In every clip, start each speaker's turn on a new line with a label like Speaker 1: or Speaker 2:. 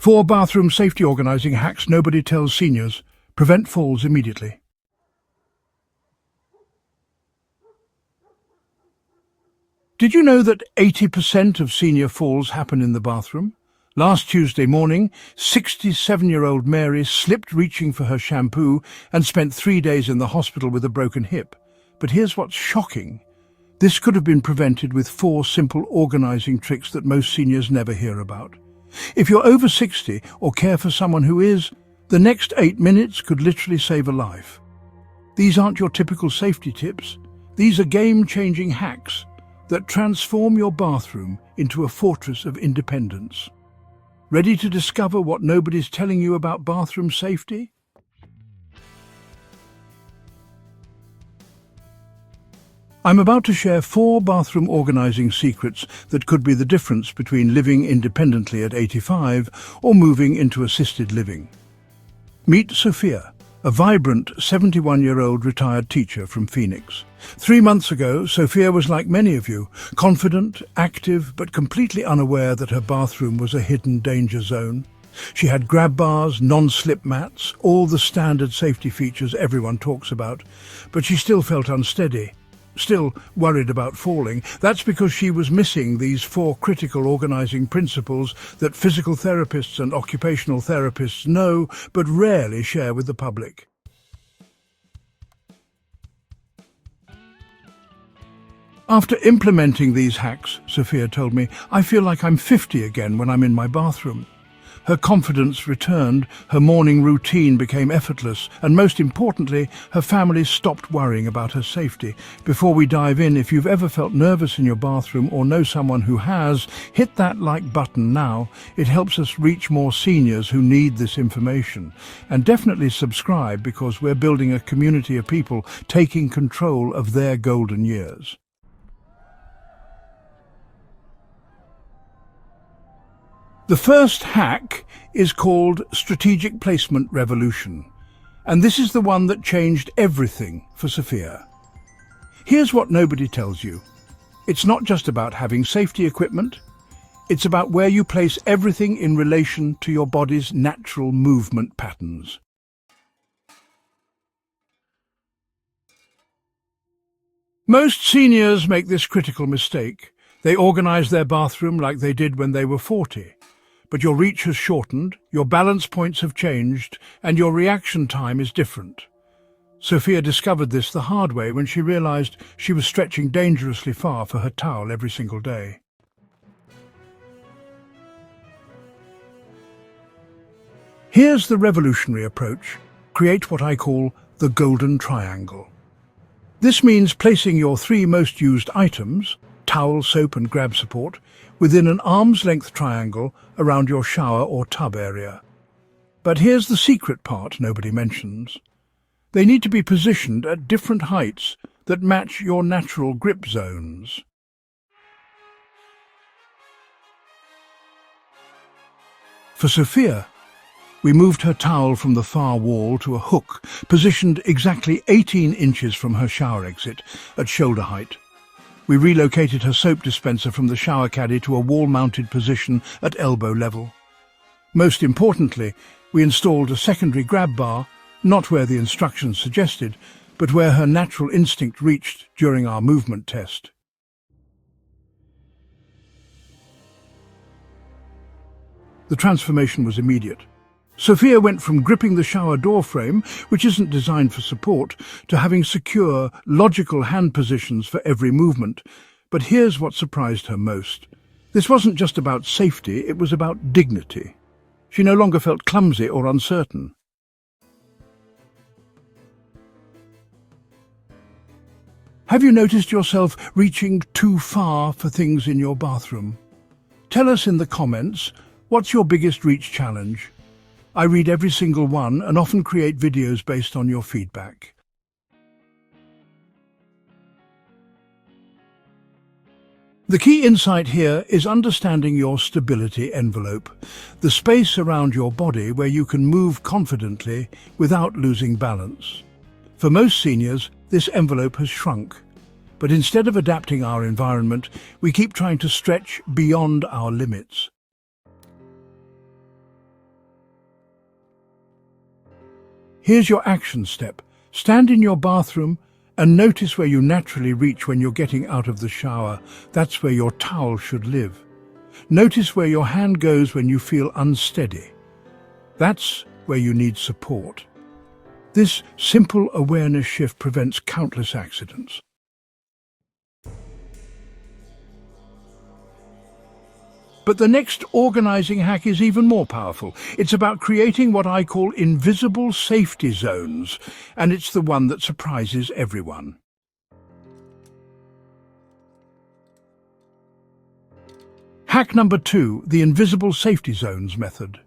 Speaker 1: 4 bathroom safety organising hacks nobody tells seniors. Prevent falls immediately. Did you know that 80% of senior falls happen in the bathroom? Last Tuesday morning, 67-year-old Mary slipped reaching for her shampoo and spent 3 days in the hospital with a broken hip. But here's what's shocking. This could have been prevented with 4 simple organising tricks that most seniors never hear about. If you're over 60 or care for someone who is, the next 8 minutes could literally save a life. These aren't your typical safety tips. These are game-changing hacks that transform your bathroom into a fortress of independence. Ready to discover what nobody's telling you about bathroom safety? I'm about to share 4 bathroom organising secrets that could be the difference between living independently at 85 or moving into assisted living. Meet Sophia, a vibrant 71-year-old retired teacher from Phoenix. 3 months ago, Sophia was like many of you, confident, active, but completely unaware that her bathroom was a hidden danger zone. She had grab bars, non-slip mats, all the standard safety features everyone talks about, but she still felt unsteady. Still worried about falling. That's because she was missing these 4 critical organising principles that physical therapists and occupational therapists know but rarely share with the public. After implementing these hacks, Sophia told me, I feel like I'm 50 again when I'm in my bathroom. Her confidence returned, her morning routine became effortless, and most importantly, her family stopped worrying about her safety. Before we dive in, if you've ever felt nervous in your bathroom or know someone who has, hit that like button now. It helps us reach more seniors who need this information. And definitely subscribe, because we're building a community of people taking control of their golden years. The first hack is called Strategic Placement Revolution, and this is the one that changed everything for Sophia. Here's what nobody tells you. It's not just about having safety equipment, it's about where you place everything in relation to your body's natural movement patterns. Most seniors make this critical mistake. They organise their bathroom like they did when they were 40. But your reach has shortened, your balance points have changed, and your reaction time is different. Sophia discovered this the hard way when she realised she was stretching dangerously far for her towel every single day. Here's the revolutionary approach. Create what I call the golden triangle. This means placing your 3 most used items, towel, soap and grab support, within an arm's-length triangle around your shower or tub area. But here's the secret part nobody mentions. They need to be positioned at different heights that match your natural grip zones. For Sophia, we moved her towel from the far wall to a hook positioned exactly 18 inches from her shower exit at shoulder height. We relocated her soap dispenser from the shower caddy to a wall-mounted position at elbow level. Most importantly, we installed a secondary grab bar, not where the instructions suggested, but where her natural instinct reached during our movement test. The transformation was immediate. Sophia went from gripping the shower door frame, which isn't designed for support, to having secure, logical hand positions for every movement. But here's what surprised her most. This wasn't just about safety, it was about dignity. She no longer felt clumsy or uncertain. Have you noticed yourself reaching too far for things in your bathroom? Tell us in the comments, what's your biggest reach challenge? I read every single one and often create videos based on your feedback. The key insight here is understanding your stability envelope, the space around your body where you can move confidently without losing balance. For most seniors, this envelope has shrunk, but instead of adapting our environment, we keep trying to stretch beyond our limits. Here's your action step. Stand in your bathroom and notice where you naturally reach when you're getting out of the shower. That's where your towel should live. Notice where your hand goes when you feel unsteady. That's where you need support. This simple awareness shift prevents countless accidents. But the next organizing hack is even more powerful. It's about creating what I call invisible safety zones, and it's the one that surprises everyone. Hack number 2, the invisible safety zones method.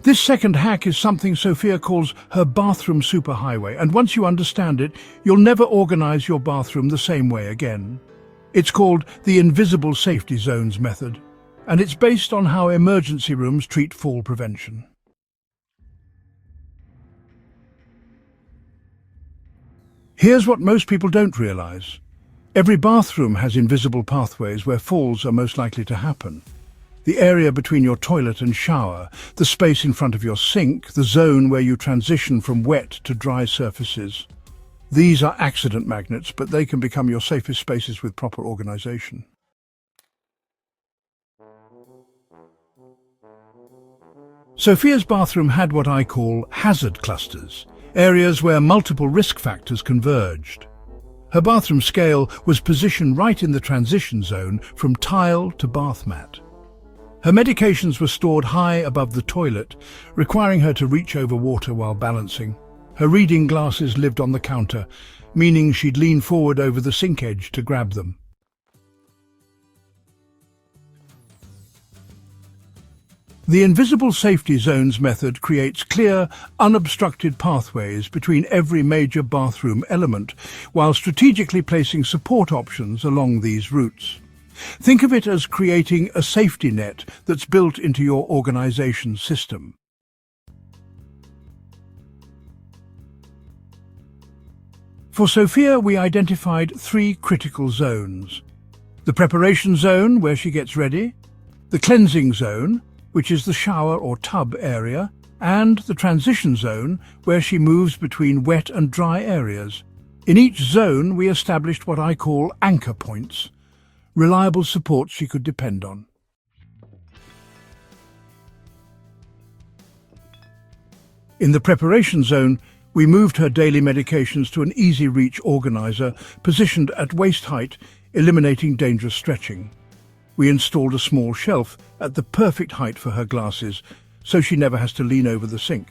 Speaker 1: This second hack is something Sophia calls her bathroom superhighway, and once you understand it, you'll never organize your bathroom the same way again. It's called the invisible safety zones method, and it's based on how emergency rooms treat fall prevention. Here's what most people don't realize. Every bathroom has invisible pathways where falls are most likely to happen. The area between your toilet and shower, the space in front of your sink, the zone where you transition from wet to dry surfaces. These are accident magnets, but they can become your safest spaces with proper organization. Sophia's bathroom had what I call hazard clusters, areas where multiple risk factors converged. Her bathroom scale was positioned right in the transition zone from tile to bath mat. Her medications were stored high above the toilet, requiring her to reach over water while balancing. Her reading glasses lived on the counter, meaning she'd lean forward over the sink edge to grab them. The invisible safety zones method creates clear, unobstructed pathways between every major bathroom element, while strategically placing support options along these routes. Think of it as creating a safety net that's built into your organization system. For Sophia, we identified 3 critical zones. The preparation zone, where she gets ready, the cleansing zone, which is the shower or tub area, and the transition zone, where she moves between wet and dry areas. In each zone, we established what I call anchor points, reliable supports she could depend on. In the preparation zone, we moved her daily medications to an easy-reach organizer positioned at waist height, eliminating dangerous stretching. We installed a small shelf at the perfect height for her glasses, so she never has to lean over the sink.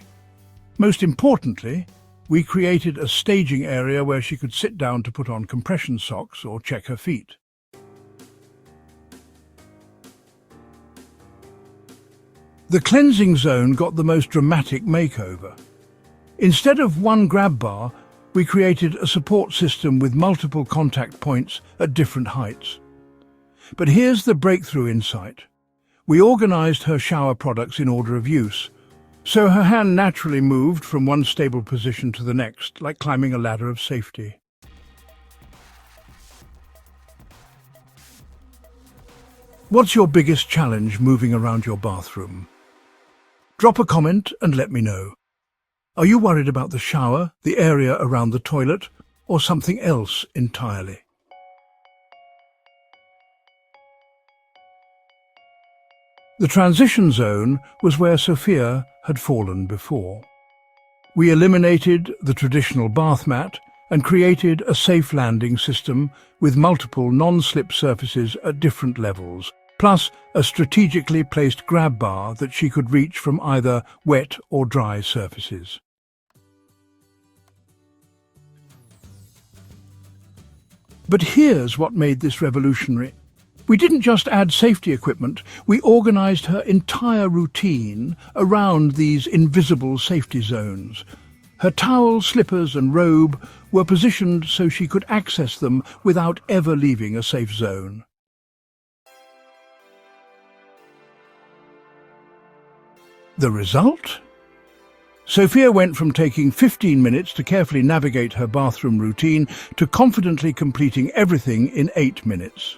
Speaker 1: Most importantly, we created a staging area where she could sit down to put on compression socks or check her feet. The cleansing zone got the most dramatic makeover. Instead of one grab bar, we created a support system with multiple contact points at different heights. But here's the breakthrough insight. We organized her shower products in order of use, so her hand naturally moved from one stable position to the next, like climbing a ladder of safety. What's your biggest challenge moving around your bathroom? Drop a comment and let me know. Are you worried about the shower, the area around the toilet, or something else entirely? The transition zone was where Sophia had fallen before. We eliminated the traditional bath mat and created a safe landing system with multiple non-slip surfaces at different levels, plus a strategically placed grab bar that she could reach from either wet or dry surfaces. But here's what made this revolutionary. We didn't just add safety equipment, we organized her entire routine around these invisible safety zones. Her towel, slippers and robe were positioned so she could access them without ever leaving a safe zone. The result? Sophia went from taking 15 minutes to carefully navigate her bathroom routine to confidently completing everything in 8 minutes.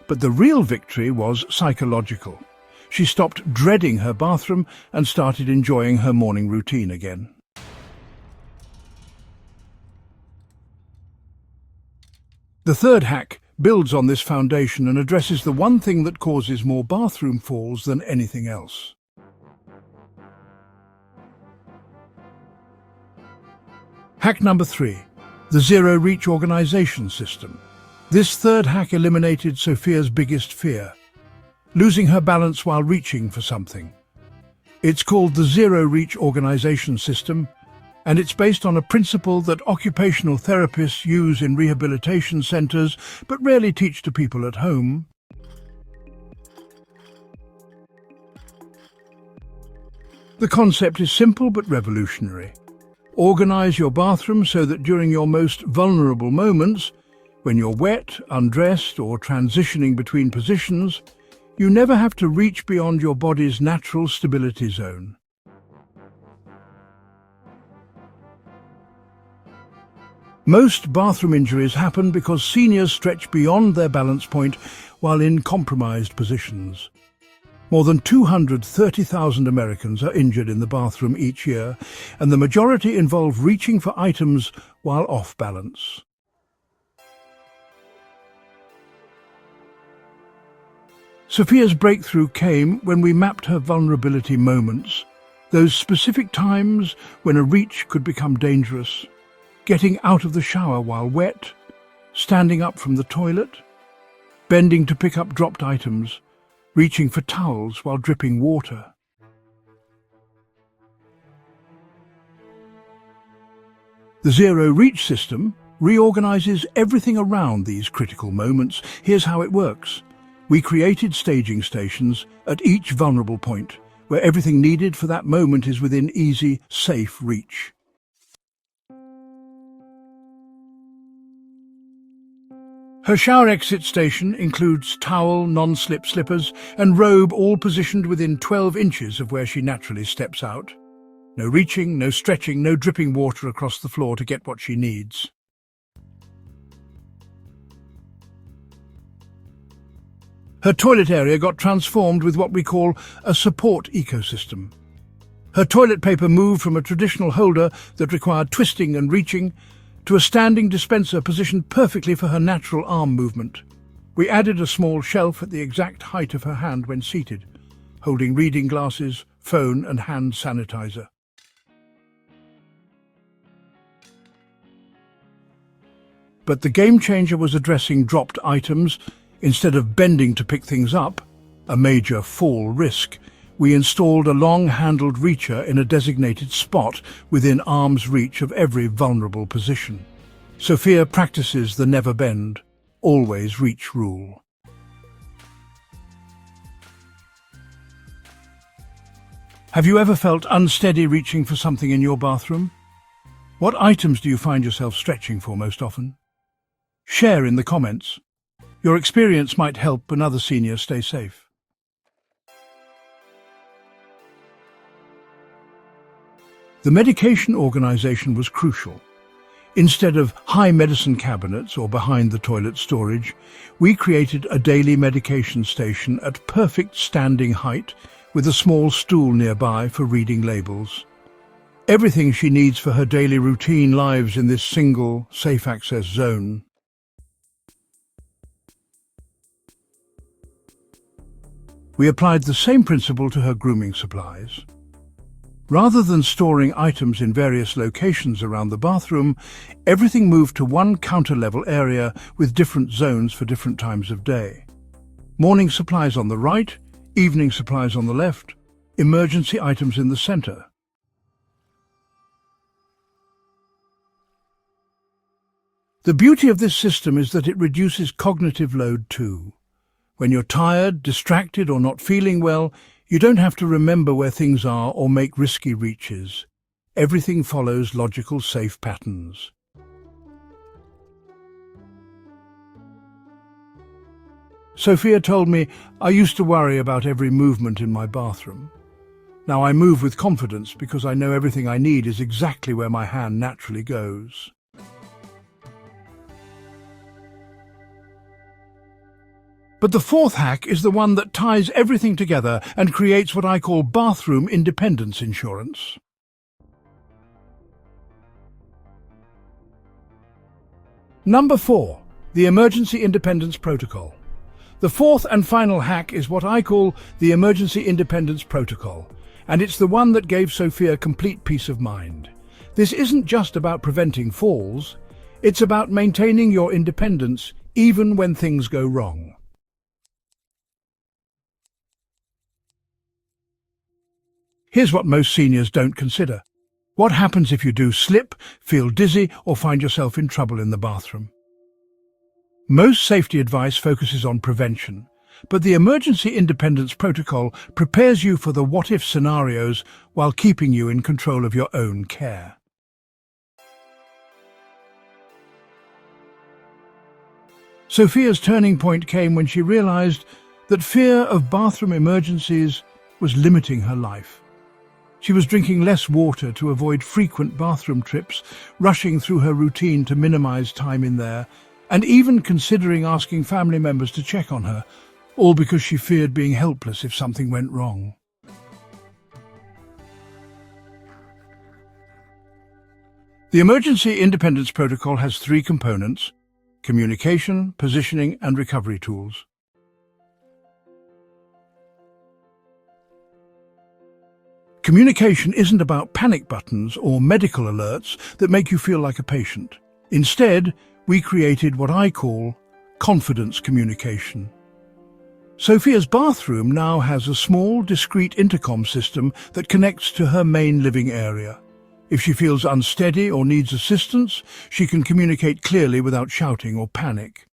Speaker 1: But the real victory was psychological. She stopped dreading her bathroom and started enjoying her morning routine again. The third hack builds on this foundation and addresses the one thing that causes more bathroom falls than anything else. Hack number 3, the zero-reach organization system. This third hack eliminated Sophia's biggest fear, losing her balance while reaching for something. It's called the zero-reach organization system, and it's based on a principle that occupational therapists use in rehabilitation centers but rarely teach to people at home. The concept is simple but revolutionary. Organize your bathroom so that during your most vulnerable moments, when you're wet, undressed, or transitioning between positions, you never have to reach beyond your body's natural stability zone. Most bathroom injuries happen because seniors stretch beyond their balance point while in compromised positions. More than 230,000 Americans are injured in the bathroom each year, and the majority involve reaching for items while off balance. Sophia's breakthrough came when we mapped her vulnerability moments, those specific times when a reach could become dangerous. Getting out of the shower while wet, standing up from the toilet, bending to pick up dropped items, reaching for towels while dripping water. The zero-reach system reorganizes everything around these critical moments. Here's how it works. We created staging stations at each vulnerable point, where everything needed for that moment is within easy, safe reach. Her shower exit station includes towel, non-slip slippers, and robe, all positioned within 12 inches of where she naturally steps out. No reaching, no stretching, no dripping water across the floor to get what she needs. Her toilet area got transformed with what we call a support ecosystem. Her toilet paper moved from a traditional holder that required twisting and reaching to a standing dispenser positioned perfectly for her natural arm movement. We added a small shelf at the exact height of her hand when seated, holding reading glasses, phone and hand sanitizer. But the game changer was addressing dropped items. Instead of bending to pick things up, a major fall risk, we installed a long-handled reacher in a designated spot within arm's reach of every vulnerable position. Sophia practices the never bend, always reach rule. Have you ever felt unsteady reaching for something in your bathroom? What items do you find yourself stretching for most often? Share in the comments. Your experience might help another senior stay safe. The medication organization was crucial. Instead of high medicine cabinets or behind-the-toilet storage, we created a daily medication station at perfect standing height with a small stool nearby for reading labels. Everything she needs for her daily routine lives in this single, safe-access zone. We applied the same principle to her grooming supplies. Rather than storing items in various locations around the bathroom, everything moved to one counter-level area with different zones for different times of day. Morning supplies on the right, evening supplies on the left, emergency items in the center. The beauty of this system is that it reduces cognitive load too. When you're tired, distracted, or not feeling well, you don't have to remember where things are or make risky reaches. Everything follows logical, safe patterns. Sophia told me, "I used to worry about every movement in my bathroom. Now I move with confidence because I know everything I need is exactly where my hand naturally goes." But the fourth hack is the one that ties everything together and creates what I call bathroom independence insurance. Number 4. The Emergency Independence Protocol. The fourth and final hack is what I call the Emergency Independence Protocol, and it's the one that gave Sophia complete peace of mind. This isn't just about preventing falls, it's about maintaining your independence even when things go wrong. Here's what most seniors don't consider. What happens if you do slip, feel dizzy, or find yourself in trouble in the bathroom? Most safety advice focuses on prevention, but the Emergency Independence Protocol prepares you for the what-if scenarios while keeping you in control of your own care. Sophia's turning point came when she realized that fear of bathroom emergencies was limiting her life. She was drinking less water to avoid frequent bathroom trips, rushing through her routine to minimize time in there, and even considering asking family members to check on her, all because she feared being helpless if something went wrong. The Emergency Independence Protocol has three components: communication, positioning, and recovery tools. Communication isn't about panic buttons or medical alerts that make you feel like a patient. Instead, we created what I call confidence communication. Sophia's bathroom now has a small, discreet intercom system that connects to her main living area. If she feels unsteady or needs assistance, she can communicate clearly without shouting or panic.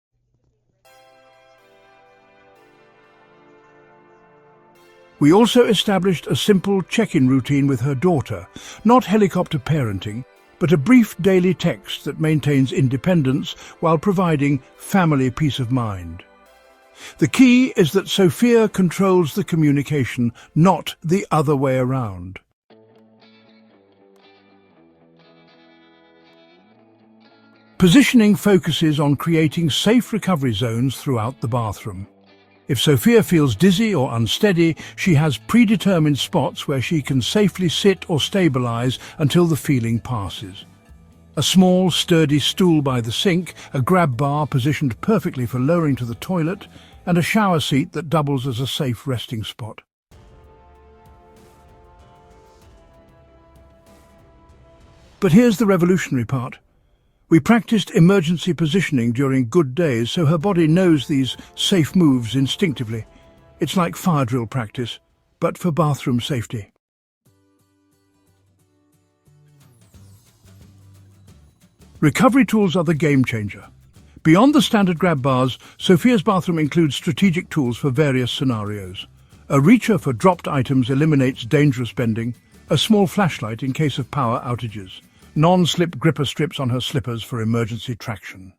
Speaker 1: We also established a simple check-in routine with her daughter, not helicopter parenting, but a brief daily text that maintains independence while providing family peace of mind. The key is that Sophia controls the communication, not the other way around. Positioning focuses on creating safe recovery zones throughout the bathroom. If Sophia feels dizzy or unsteady, she has predetermined spots where she can safely sit or stabilize until the feeling passes. A small, sturdy stool by the sink, a grab bar positioned perfectly for lowering to the toilet, and a shower seat that doubles as a safe resting spot. But here's the revolutionary part. We practiced emergency positioning during good days so her body knows these safe moves instinctively. It's like fire drill practice, but for bathroom safety. Recovery tools are the game changer. Beyond the standard grab bars, Sophia's bathroom includes strategic tools for various scenarios. A reacher for dropped items eliminates dangerous bending, a small flashlight in case of power outages, non-slip gripper strips on her slippers for emergency traction.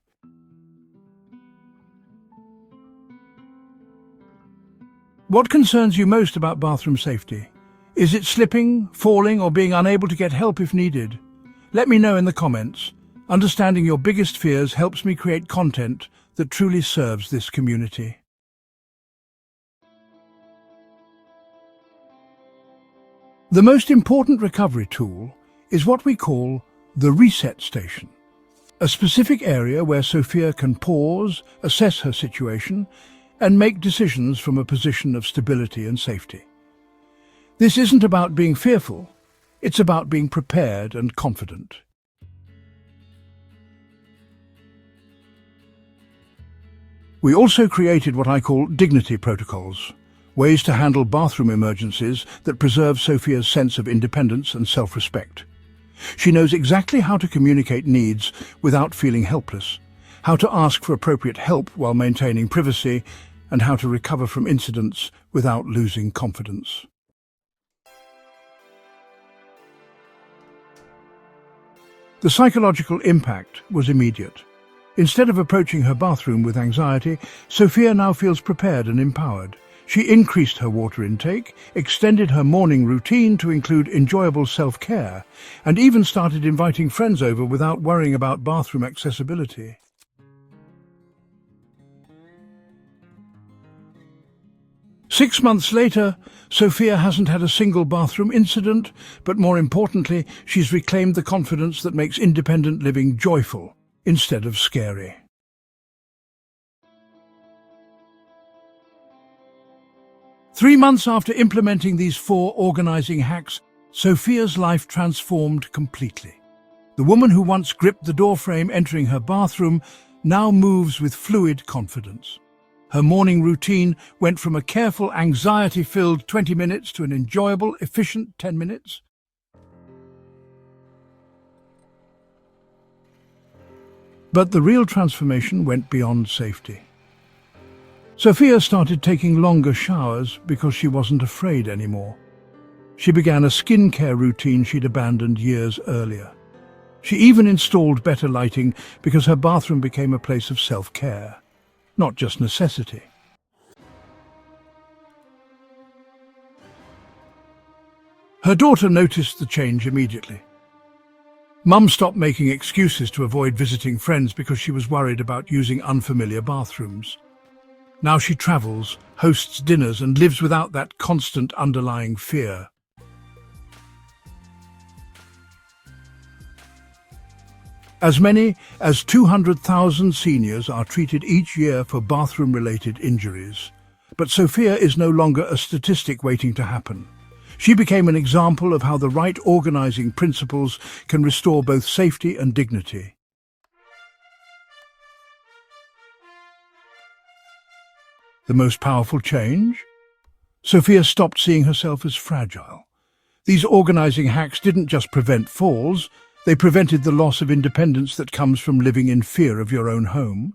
Speaker 1: What concerns you most about bathroom safety? Is it slipping, falling, or being unable to get help if needed? Let me know in the comments. Understanding your biggest fears helps me create content that truly serves this community. The most important recovery tool is what we call the reset station, a specific area where Sophia can pause, assess her situation, and make decisions from a position of stability and safety. This isn't about being fearful, it's about being prepared and confident. We also created what I call dignity protocols, ways to handle bathroom emergencies that preserve Sophia's sense of independence and self-respect. She knows exactly how to communicate needs without feeling helpless, how to ask for appropriate help while maintaining privacy, and how to recover from incidents without losing confidence. The psychological impact was immediate. Instead of approaching her bathroom with anxiety, Sophia now feels prepared and empowered. She increased her water intake, extended her morning routine to include enjoyable self-care, and even started inviting friends over without worrying about bathroom accessibility. Six months later, Sophia hasn't had a single bathroom incident, but more importantly, she's reclaimed the confidence that makes independent living joyful instead of scary. 3 months after implementing these 4 organizing hacks, Sophia's life transformed completely. The woman who once gripped the doorframe entering her bathroom now moves with fluid confidence. Her morning routine went from a careful, anxiety-filled 20 minutes to an enjoyable, efficient 10 minutes. But the real transformation went beyond safety. Sophia started taking longer showers because she wasn't afraid anymore. She began a skincare routine she'd abandoned years earlier. She even installed better lighting because her bathroom became a place of self-care, not just necessity. Her daughter noticed the change immediately. Mum stopped making excuses to avoid visiting friends because she was worried about using unfamiliar bathrooms. Now she travels, hosts dinners, and lives without that constant underlying fear. As many as 200,000 seniors are treated each year for bathroom-related injuries. But Sophia is no longer a statistic waiting to happen. She became an example of how the right organizing principles can restore both safety and dignity. The most powerful change? Sophia stopped seeing herself as fragile. These organizing hacks didn't just prevent falls, they prevented the loss of independence that comes from living in fear of your own home.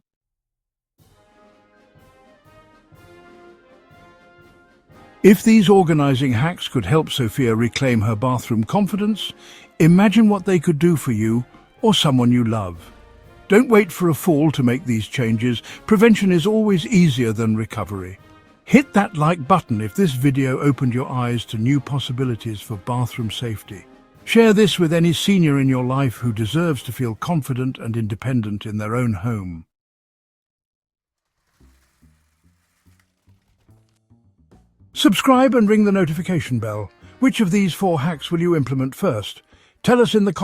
Speaker 1: If these organizing hacks could help Sophia reclaim her bathroom confidence, imagine what they could do for you or someone you love. Don't wait for a fall to make these changes. Prevention is always easier than recovery. Hit that like button if this video opened your eyes to new possibilities for bathroom safety. Share this with any senior in your life who deserves to feel confident and independent in their own home. Subscribe and ring the notification bell. Which of these 4 hacks will you implement first? Tell us in the comments.